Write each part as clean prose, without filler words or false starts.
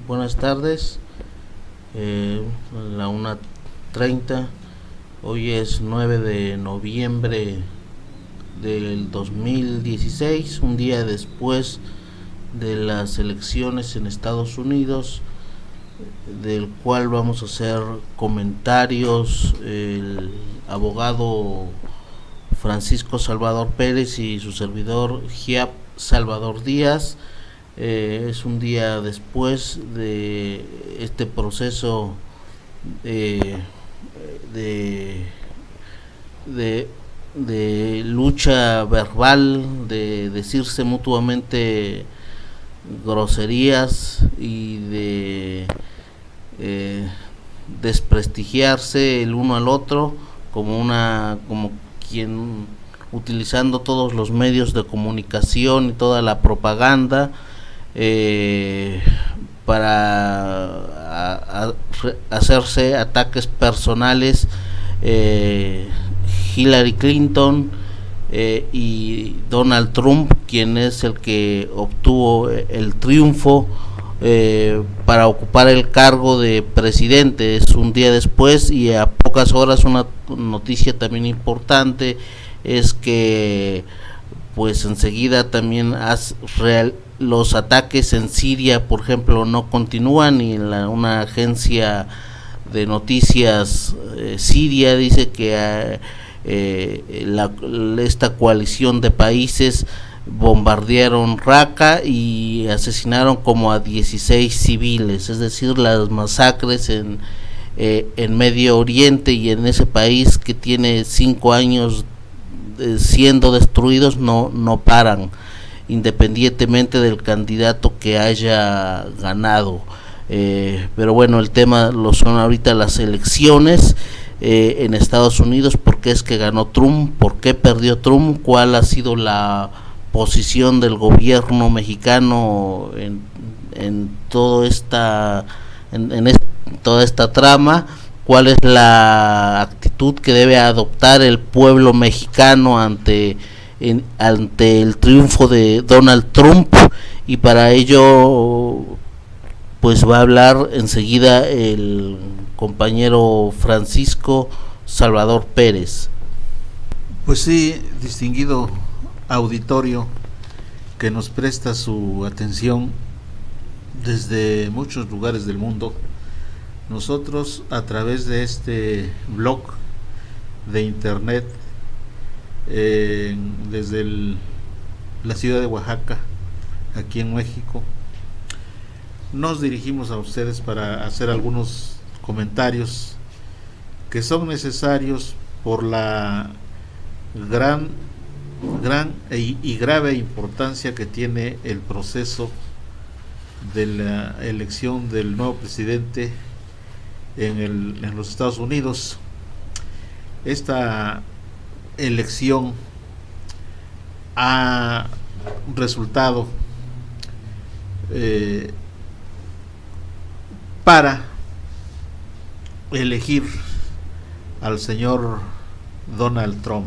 Buenas tardes, la 1:30. Hoy es 9 de noviembre del 2016, un día después de las elecciones en Estados Unidos, del cual vamos a hacer comentarios el abogado Francisco Salvador Pérez y su servidor Giap Salvador Díaz. Es un día después de este proceso de, de lucha verbal, de decirse mutuamente groserías y de desprestigiarse el uno al otro como quien, utilizando todos los medios de comunicación y toda la propaganda para hacerse ataques personales. Hillary Clinton y Donald Trump, quien es el que obtuvo el triunfo para ocupar el cargo de presidente. Es un día después, y a pocas horas una noticia también importante es que pues enseguida también los ataques en Siria, por ejemplo, no continúan, y una agencia de noticias siria dice que esta coalición de países bombardearon Raqqa y asesinaron como a 16 civiles. Es decir, las masacres en Medio Oriente y en ese país que tiene 5 años siendo destruidos no paran, independientemente del candidato que haya ganado. Pero bueno, el tema lo son ahorita las elecciones en Estados Unidos. ¿Por qué es que ganó Trump? ¿Por qué perdió Trump? ¿Cuál ha sido la posición del gobierno mexicano en toda esta trama? ¿Cuál es la actitud que debe adoptar el pueblo mexicano ante el triunfo de Donald Trump? Y para ello pues va a hablar enseguida el compañero Francisco Salvador Pérez. Pues sí, distinguido auditorio que nos presta su atención desde muchos lugares del mundo, nosotros a través de este blog de internet desde la ciudad de Oaxaca, aquí en México, nos dirigimos a ustedes para hacer algunos comentarios que son necesarios por la gran y grave importancia que tiene el proceso de la elección del nuevo presidente en los Estados Unidos. Esta elección ha resultado para elegir al señor Donald Trump.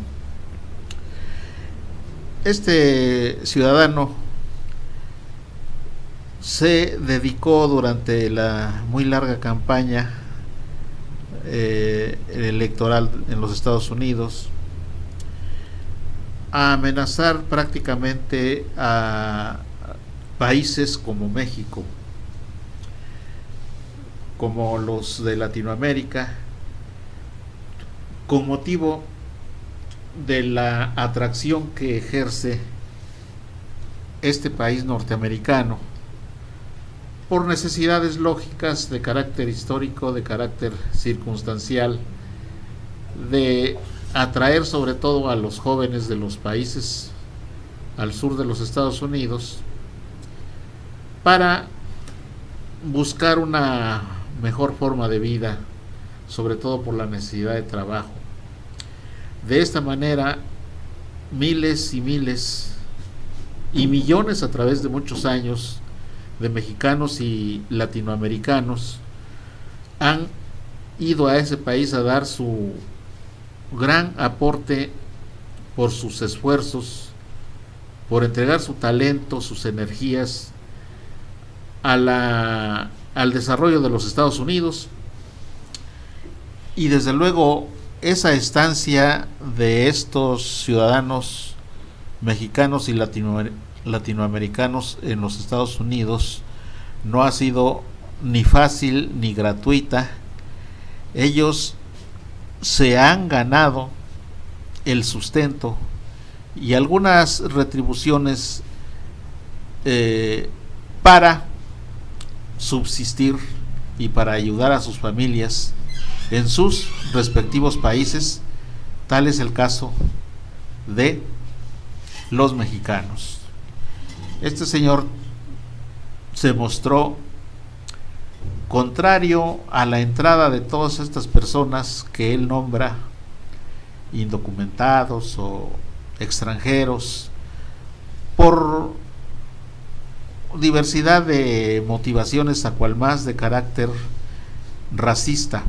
Este ciudadano se dedicó durante la muy larga campaña electoral en los Estados Unidos a amenazar prácticamente a países como México, como los de Latinoamérica, con motivo de la atracción que ejerce este país norteamericano por necesidades lógicas de carácter histórico, de carácter circunstancial, de atraer sobre todo a los jóvenes de los países al sur de los Estados Unidos para buscar una mejor forma de vida, sobre todo por la necesidad de trabajo. De esta manera, miles y miles y millones a través de muchos años de mexicanos y latinoamericanos han ido a ese país a dar su gran aporte por sus esfuerzos, por entregar su talento, sus energías a al desarrollo de los Estados Unidos, y desde luego esa estancia de estos ciudadanos mexicanos y latinoamericanos en los Estados Unidos no ha sido ni fácil ni gratuita. Ellos se han ganado el sustento y algunas retribuciones para subsistir y para ayudar a sus familias en sus respectivos países. Tal es el caso de los mexicanos. Este señor se mostró contrario a la entrada de todas estas personas que él nombra indocumentados o extranjeros por diversidad de motivaciones, a cual más de carácter racista,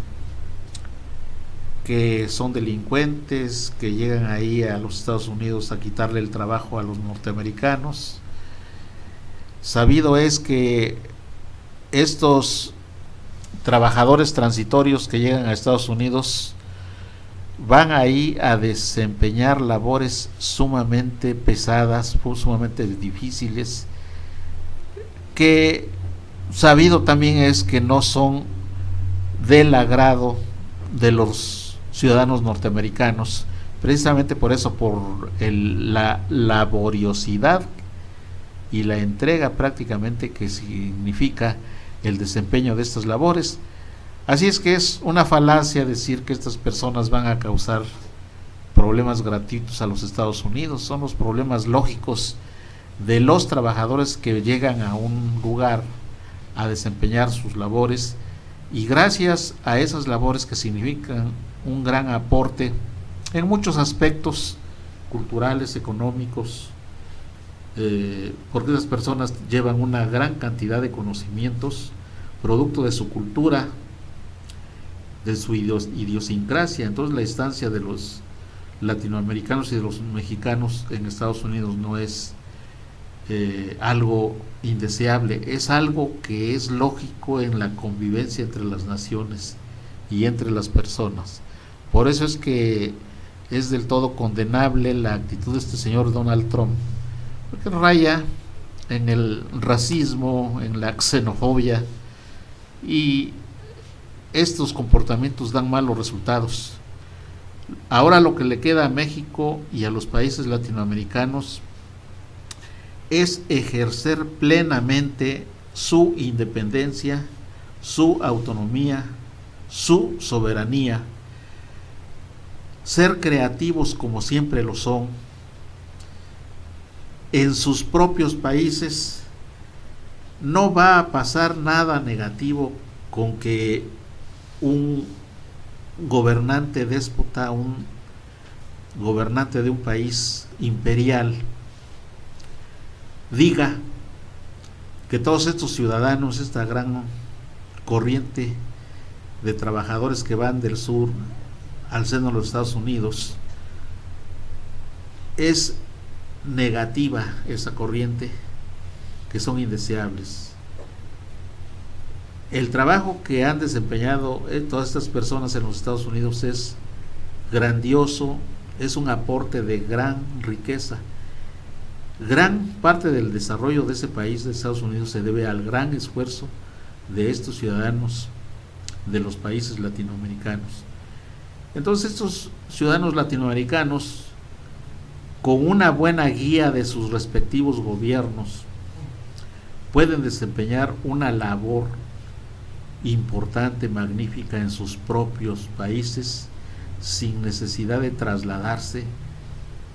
que son delincuentes, que llegan ahí a los Estados Unidos a quitarle el trabajo a los norteamericanos. Sabido es que estos trabajadores transitorios que llegan a Estados Unidos van ahí a desempeñar labores sumamente pesadas, sumamente difíciles, que sabido también es que no son del agrado de los ciudadanos norteamericanos, precisamente por eso, por la laboriosidad y la entrega prácticamente que significa el desempeño de estas labores. Así es que es una falacia decir que estas personas van a causar problemas gratuitos a los Estados Unidos. Son los problemas lógicos de los trabajadores que llegan a un lugar a desempeñar sus labores, y gracias a esas labores que significan un gran aporte en muchos aspectos culturales, económicos, porque esas personas llevan una gran cantidad de conocimientos producto de su cultura, de su idiosincrasia. Entonces la estancia de los latinoamericanos y de los mexicanos en Estados Unidos no es algo indeseable, es algo que es lógico en la convivencia entre las naciones y entre las personas. Por eso es que es del todo condenable la actitud de este señor Donald Trump, porque raya en el racismo, en la xenofobia, y estos comportamientos dan malos resultados. Ahora lo que le queda a México y a los países latinoamericanos es ejercer plenamente su independencia, su autonomía, su soberanía, ser creativos como siempre lo son en sus propios países. No va a pasar nada negativo con que un gobernante déspota, un gobernante de un país imperial, diga que todos estos ciudadanos, esta gran corriente de trabajadores que van del sur al seno de los Estados Unidos, es negativa esa corriente, que son indeseables. El trabajo que han desempeñado todas estas personas en los Estados Unidos es grandioso, es un aporte de gran riqueza. Gran parte del desarrollo de ese país, de Estados Unidos, se debe al gran esfuerzo de estos ciudadanos de los países latinoamericanos. Entonces estos ciudadanos latinoamericanos, con una buena guía de sus respectivos gobiernos, pueden desempeñar una labor importante, magnífica en sus propios países, sin necesidad de trasladarse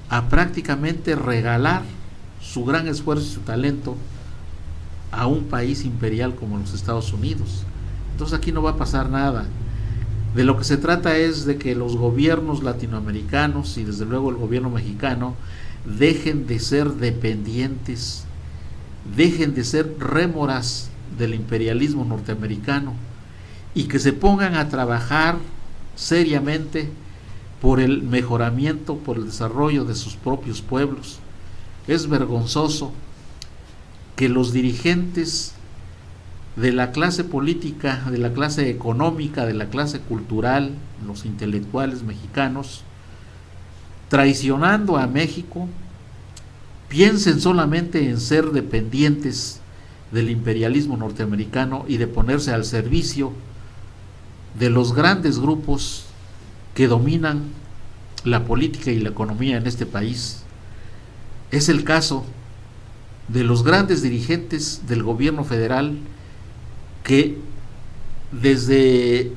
a prácticamente regalar su gran esfuerzo y su talento a un país imperial como los Estados Unidos. Entonces aquí no va a pasar nada. De lo que se trata es de que los gobiernos latinoamericanos y desde luego el gobierno mexicano dejen de ser dependientes, dejen de ser rémoras del imperialismo norteamericano y que se pongan a trabajar seriamente por el mejoramiento, por el desarrollo de sus propios pueblos. Es vergonzoso que los dirigentes de la clase política, de la clase económica, de la clase cultural, los intelectuales mexicanos, traicionando a México, piensen solamente en ser dependientes del imperialismo norteamericano y de ponerse al servicio de los grandes grupos que dominan la política y la economía en este país. Es el caso de los grandes dirigentes del gobierno federal que desde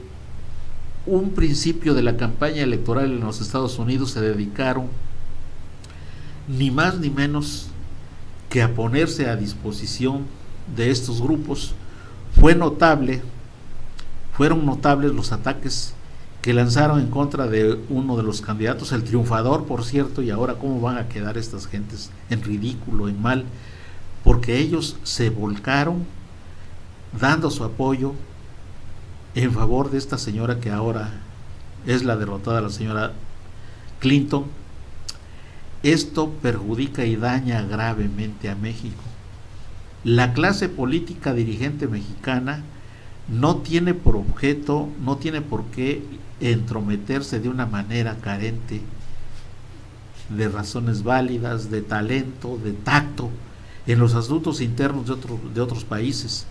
un principio de la campaña electoral en los Estados Unidos se dedicaron ni más ni menos que a ponerse a disposición de estos grupos. Fueron notables los ataques que lanzaron en contra de uno de los candidatos, el triunfador, por cierto, y ahora cómo van a quedar estas gentes en ridículo, en mal, porque ellos se volcaron dando su apoyo en favor de esta señora que ahora es la derrotada, la señora Clinton. Esto perjudica y daña gravemente a México. La clase política dirigente mexicana no tiene por objeto, no tiene por qué entrometerse de una manera carente de razones válidas, de talento, de tacto en los asuntos internos de otros países.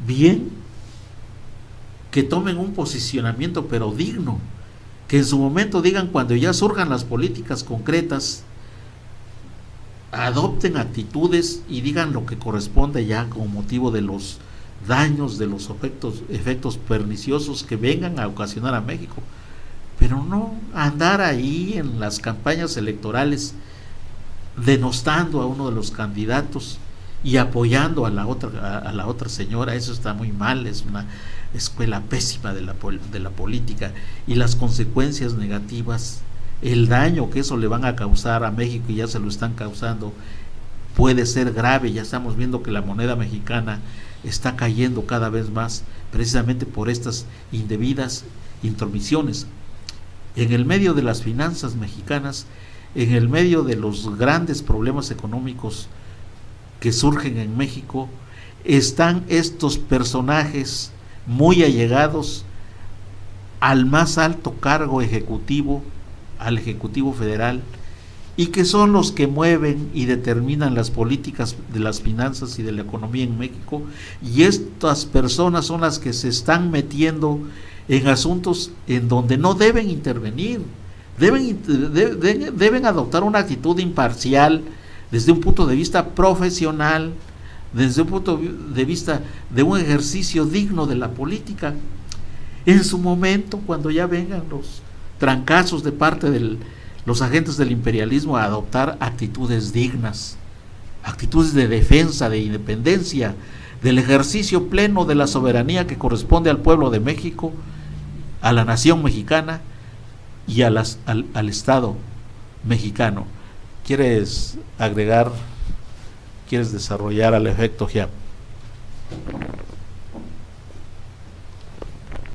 Bien que tomen un posicionamiento, pero digno, que en su momento digan, cuando ya surjan las políticas concretas, adopten actitudes y digan lo que corresponde ya con motivo de los daños, de los efectos perniciosos que vengan a ocasionar a México, pero no andar ahí en las campañas electorales denostando a uno de los candidatos y apoyando a la otra señora. Eso está muy mal, es una escuela pésima de la política, y las consecuencias negativas, el daño que eso le van a causar a México, y ya se lo están causando, puede ser grave. Ya estamos viendo que la moneda mexicana está cayendo cada vez más, precisamente por estas indebidas intromisiones. En el medio de las finanzas mexicanas, en el medio de los grandes problemas económicos que surgen en México, están estos personajes muy allegados al más alto cargo ejecutivo, al Ejecutivo Federal, y que son los que mueven y determinan las políticas de las finanzas y de la economía en México, y estas personas son las que se están metiendo en asuntos en donde no deben intervenir. Deben adoptar una actitud imparcial desde un punto de vista profesional, desde un punto de vista de un ejercicio digno de la política. En su momento, cuando ya vengan los trancazos de parte de los agentes del imperialismo, a adoptar actitudes dignas, actitudes de defensa, de independencia, del ejercicio pleno de la soberanía que corresponde al pueblo de México, a la nación mexicana y al Estado mexicano. ¿Quieres agregar, quieres desarrollar al efecto, Giap?